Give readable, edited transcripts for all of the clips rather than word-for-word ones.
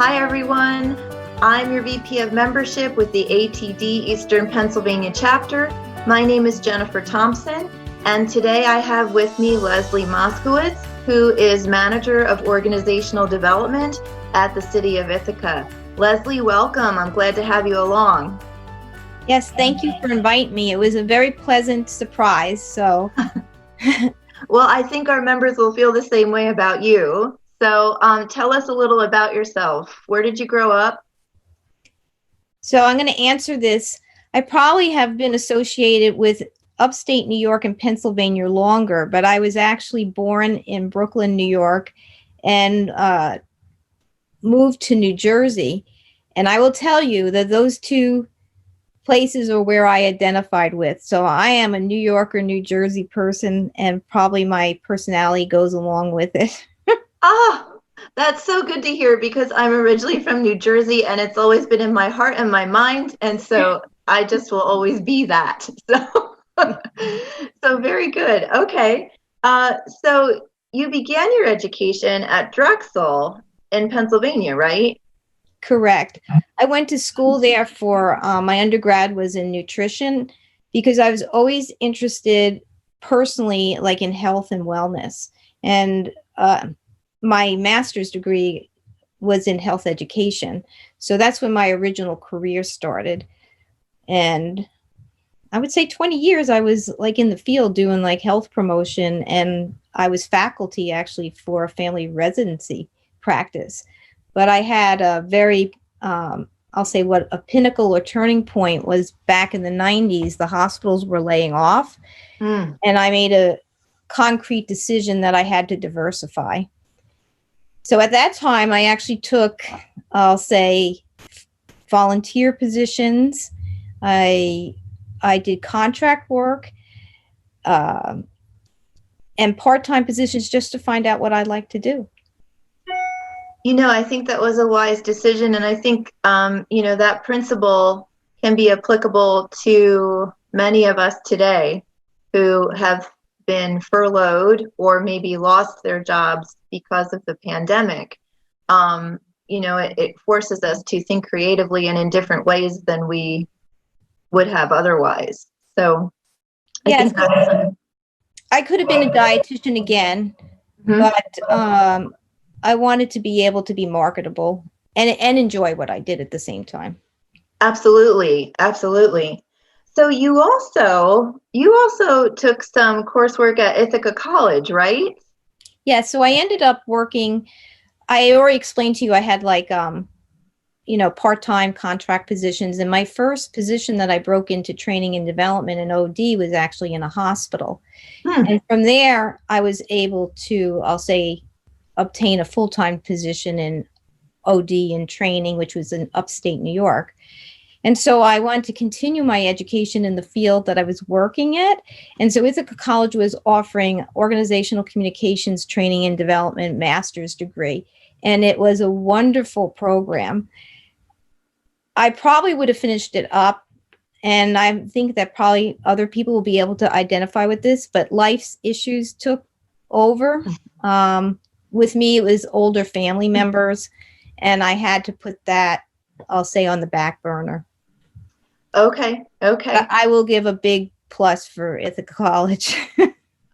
Hi, everyone. I'm your VP of Membership with the ATD Eastern Pennsylvania chapter. My name is Jennifer Thompson, and today I have with me Leslie Moskowitz, who is Manager of Organizational Development at the City of Ithaca. Leslie, welcome. I'm glad to have you along. Yes, thank you for inviting me. It was a very pleasant surprise. So, well, I think our members will feel the same way about you. So tell us a little about yourself. Where did you grow up? So I'm going to answer this. I probably have been associated with upstate New York and Pennsylvania longer, but I was actually born in Brooklyn, New York, and moved to New Jersey. And I will tell you that those two places are where I identified with. So I am a New Yorker, New Jersey person, and probably my personality goes along with it. That's so good to hear because I'm originally from New Jersey and it's always been in my heart and my mind. And so I just will always be that. So very good. Okay. So you began your education at Drexel in Pennsylvania, right? Correct. I went to school there for my undergrad was in nutrition because I was always interested personally, like in health and wellness. And my master's degree was in health education. So that's when my original career started. And I would say 20 years I was like in the field doing like health promotion, and I was faculty actually for a family residency practice. But I had a very, I'll say what a pinnacle or turning point was back in the 90s. The hospitals were laying off, and I made a concrete decision that I had to diversify. So at that time, I actually took, I'll say, volunteer positions. I did contract work and part-time positions just to find out what I'd like to do. You know, I think that was a wise decision. And I think, that principle can be applicable to many of us today who have been furloughed or maybe lost their jobs because of the pandemic. It forces us to think creatively and in different ways than we would have otherwise. So yes, I could have been a dietitian again, but I wanted to be able to be marketable and enjoy what I did at the same time. Absolutely. Absolutely. So you also took some coursework at Ithaca College, right? Yeah, so I ended up working. I already explained to you I had like part-time contract positions, and my first position that I broke into training and development in OD was actually in a hospital. And from there I was able to, I'll say, obtain a full-time position in OD and training, which was in upstate New York. And so I wanted to continue my education in the field that I was working at. And so Ithaca College was offering organizational communications training and development master's degree. And it was a wonderful program. I probably would have finished it up. And I think that probably other people will be able to identify with this, but life's issues took over. With me, it was older family members, and I had to put that, I'll say, on the back burner. Okay. But I will give a big plus for Ithaca College.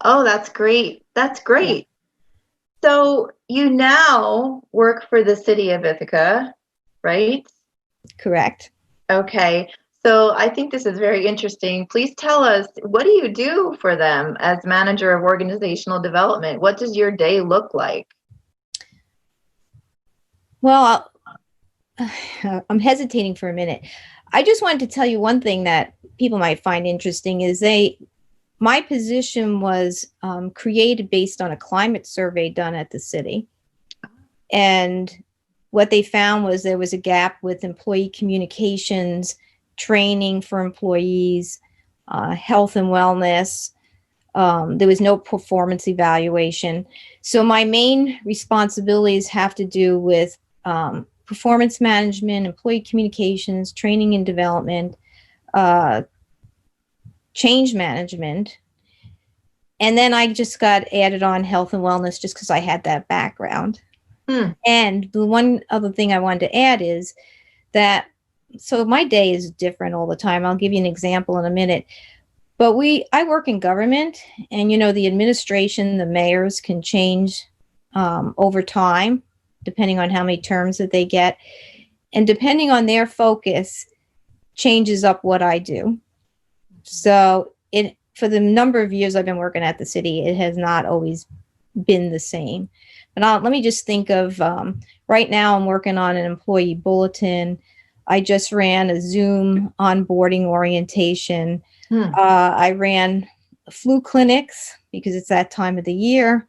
Oh, that's great. That's great. Yeah. So you now work for the City of Ithaca, right? Correct. Okay. So I think this is very interesting. Please tell us, what do you do for them as manager of organizational development? What does your day look like? Well, I'm hesitating for a minute. I just wanted to tell you one thing that people might find interesting is my position was created based on a climate survey done at the city. And what they found was there was a gap with employee communications, training for employees, health and wellness. There was no performance evaluation. So my main responsibilities have to do with performance management, employee communications, training and development, change management. And then I just got added on health and wellness just because I had that background. Hmm. And the one other thing I wanted to add is that, so my day is different all the time. I'll give you an example in a minute. But I work in government, and the administration, the mayors can change over time, depending on how many terms that they get, and depending on their focus, changes up what I do. So for the number of years I've been working at the city, it has not always been the same. But let me just think of right now. I'm working on an employee bulletin. I just ran a Zoom onboarding orientation. Hmm. I ran flu clinics because it's that time of the year.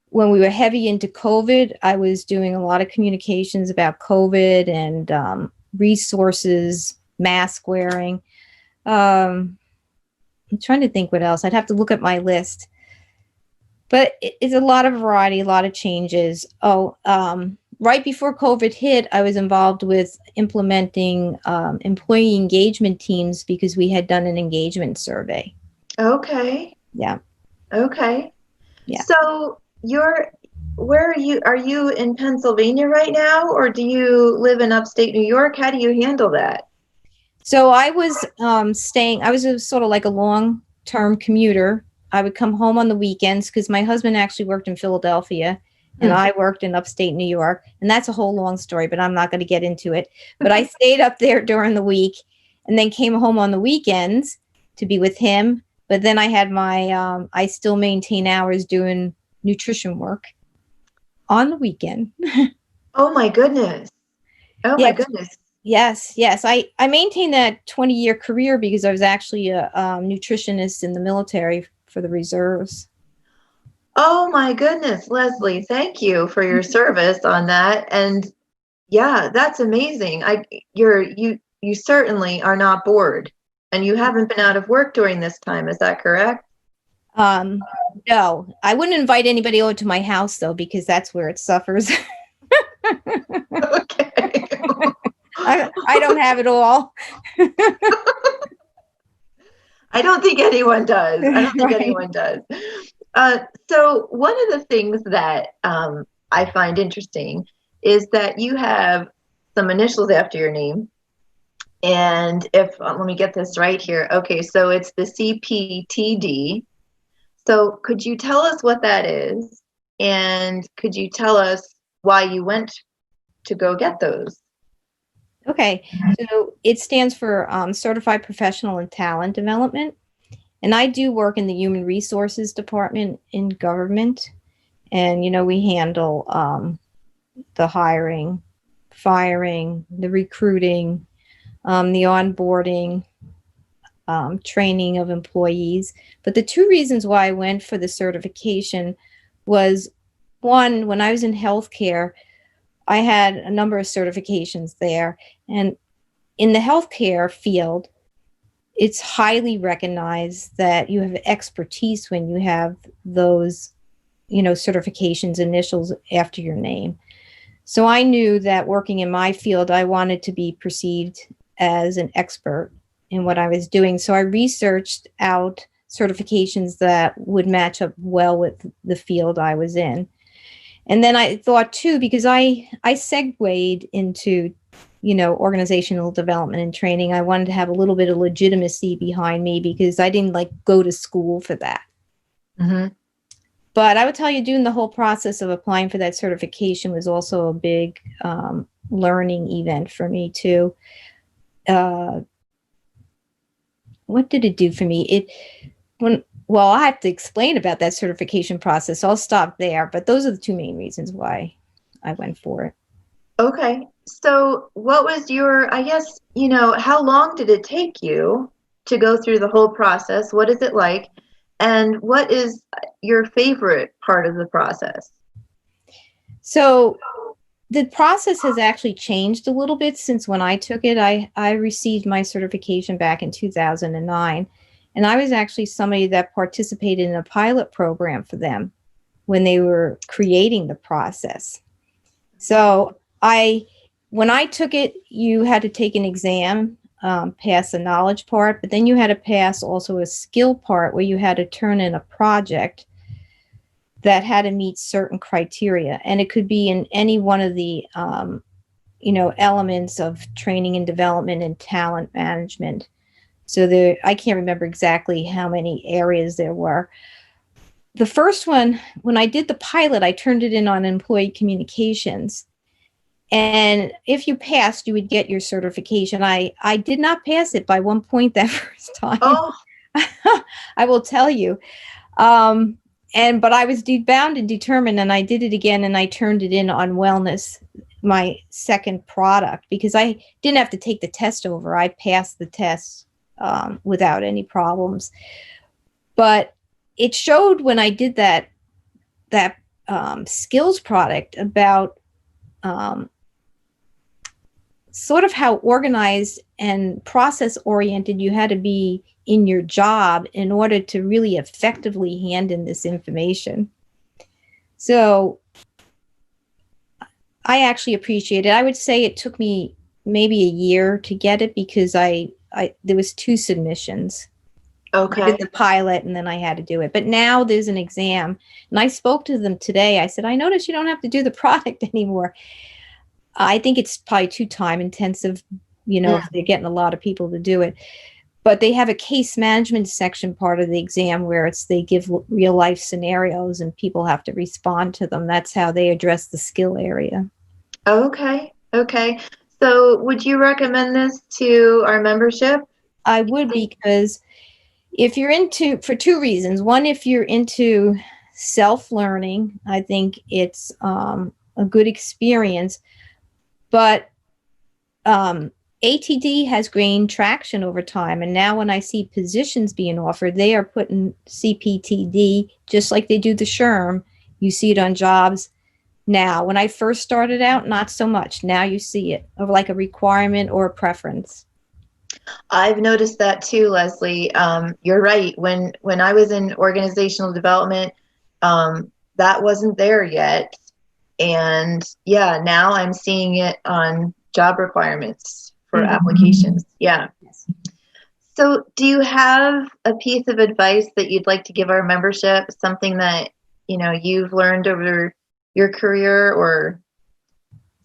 When we were heavy into COVID, I was doing a lot of communications about COVID and resources, mask wearing. I'm trying to think what else. I'd have to look at my list. But it's a lot of variety, a lot of changes. Right before COVID hit, I was involved with implementing employee engagement teams because we had done an engagement survey. Okay. Yeah. Okay. Yeah. So where are you? Are you in Pennsylvania right now, or do you live in upstate New York? How do you handle that? So I was I was sort of like a long-term commuter. I would come home on the weekends because my husband actually worked in Philadelphia and Hmm. I worked in upstate New York. And that's a whole long story, but I'm not going to get into it. But I stayed up there during the week and then came home on the weekends to be with him. But then I had I still maintain hours doing nutrition work on the weekend. Oh my goodness. Oh my Yeah. goodness. Yes, yes. I maintained that 20-year career because I was actually a nutritionist in the military for the reserves. Oh my goodness, Leslie, thank you for your service on that. And yeah, that's amazing. You certainly are not bored, and you haven't been out of work during this time. Is that correct? Um, no, I wouldn't invite anybody over to my house though, because that's where it suffers. Okay. I don't have it all. I don't think anyone does. I don't think Right. anyone does. So one of the things that I find interesting is that you have some initials after your name. And if, let me get this right here. Okay, so it's the CPTD. So could you tell us what that is? And could you tell us why you went to go get those? Okay, so it stands for Certified Professional in Talent Development. And I do work in the Human Resources Department in government. And, we handle the hiring, firing, the recruiting, the onboarding, training of employees. But the two reasons why I went for the certification was one, when I was in healthcare, I had a number of certifications there. And in the healthcare field, it's highly recognized that you have expertise when you have those, certifications, initials after your name. So I knew that working in my field, I wanted to be perceived as an expert in what I was doing. So I researched out certifications that would match up well with the field I was in. And then I thought too, because I segued into, organizational development and training, I wanted to have a little bit of legitimacy behind me because I didn't go to school for that. Mm-hmm. But I would tell you, doing the whole process of applying for that certification was also a big learning event for me too. What did it do for me? Well, I have to explain about that certification process, so I'll stop there. But those are the two main reasons why I went for it. Okay. So what was I guess, how long did it take you to go through the whole process? What is it like? And what is your favorite part of the process? So the process has actually changed a little bit since when I took it. I received my certification back in 2009, and I was actually somebody that participated in a pilot program for them when they were creating the process. So when I took it, you had to take an exam, pass the knowledge part, but then you had to pass also a skill part where you had to turn in a project that had to meet certain criteria, and it could be in any one of the elements of training and development and talent management. So there, I can't remember exactly how many areas there were. The first one, when I did the pilot, I turned it in on employee communications. And if you passed, you would get your certification. I did not pass it by 1 point that first time. Oh, I will tell you. But I was bound and determined, and I did it again, and I turned it in on wellness, my second product, because I didn't have to take the test over. I passed the test without any problems. But it showed when I did that skills product about sort of how organized and process oriented you had to be in your job in order to really effectively hand in this information. So I actually appreciate it. I would say it took me maybe a year to get it because there was 2 submissions. okay. I did the pilot and then I had to do it. But now there's an exam. And I spoke to them today. I said, I noticed you don't have to do the product anymore. I think it's probably too time intensive, if they're getting a lot of people to do it. But they have a case management section part of the exam where they give real life scenarios and people have to respond to them. That's how they address the skill area. Okay. So would you recommend this to our membership? I would, because if you're for 2 reasons. One, if you're into self-learning, I think it's a good experience. But ATD has gained traction over time. And now when I see positions being offered, they are putting CPTD, just like they do the SHRM. You see it on jobs now. When I first started out, not so much. Now you see it of like a requirement or a preference. I've noticed that too, Leslie. You're right. When I was in organizational development, that wasn't there yet. And yeah, now I'm seeing it on job requirements for applications. Yeah. Yes. So do you have a piece of advice that you'd like to give our membership, something that, you've learned over your career or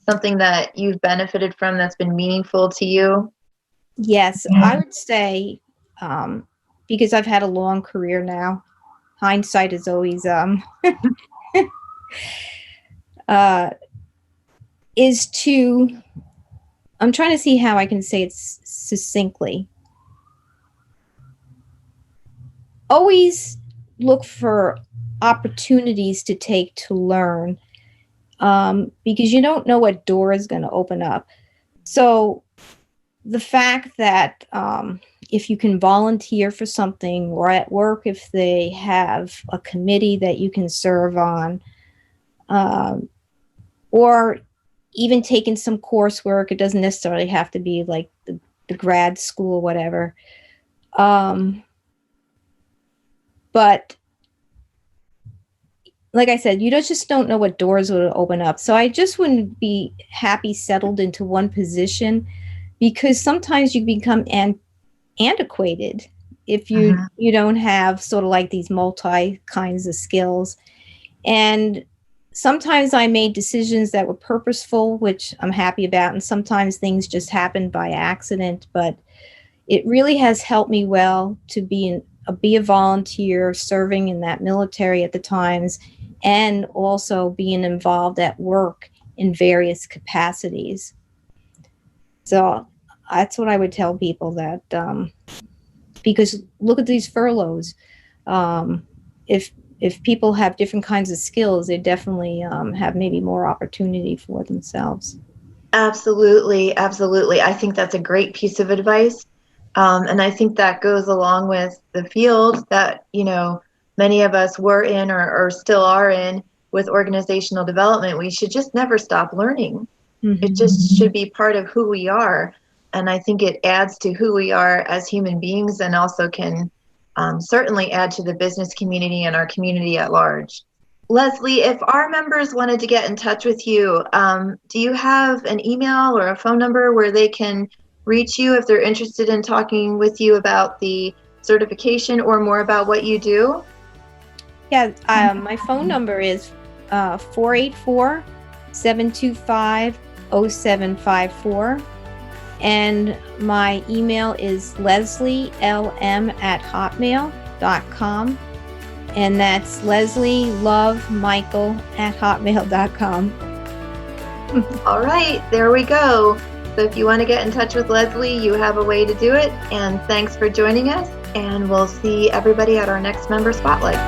something that you've benefited from that's been meaningful to you? Yes, I would say, because I've had a long career now, hindsight is always is to, I'm trying to see how I can say it succinctly. Always look for opportunities to take to learn, because you don't know what door is going to open up. So the fact that if you can volunteer for something, or at work if they have a committee that you can serve on, or even taking some coursework, it doesn't necessarily have to be like the grad school or whatever. But like I said, you just don't know what doors will open up. So I just wouldn't be happy settled into one position, because sometimes you become antiquated if you don't have sort of like these multi kinds of skills. And sometimes I made decisions that were purposeful, which I'm happy about, and sometimes things just happened by accident. But it really has helped me well to be a volunteer, serving in that military at the times, and also being involved at work in various capacities. So that's what I would tell people, that because look at these furloughs. If people have different kinds of skills, they definitely have maybe more opportunity for themselves. Absolutely. I think that's a great piece of advice. And I think that goes along with the field that, many of us were in or still are in with organizational development. We should just never stop learning. Mm-hmm. It just should be part of who we are. And I think it adds to who we are as human beings, and also can certainly add to the business community and our community at large. Leslie, if our members wanted to get in touch with you, do you have an email or a phone number where they can reach you if they're interested in talking with you about the certification or more about what you do? Yeah, my phone number is 484 725 And my email is leslielm@hotmail.com. And that's leslielovemichael@hotmail.com. All right, there we go. So if you want to get in touch with Leslie, you have a way to do it. And thanks for joining us. And we'll see everybody at our next member spotlight.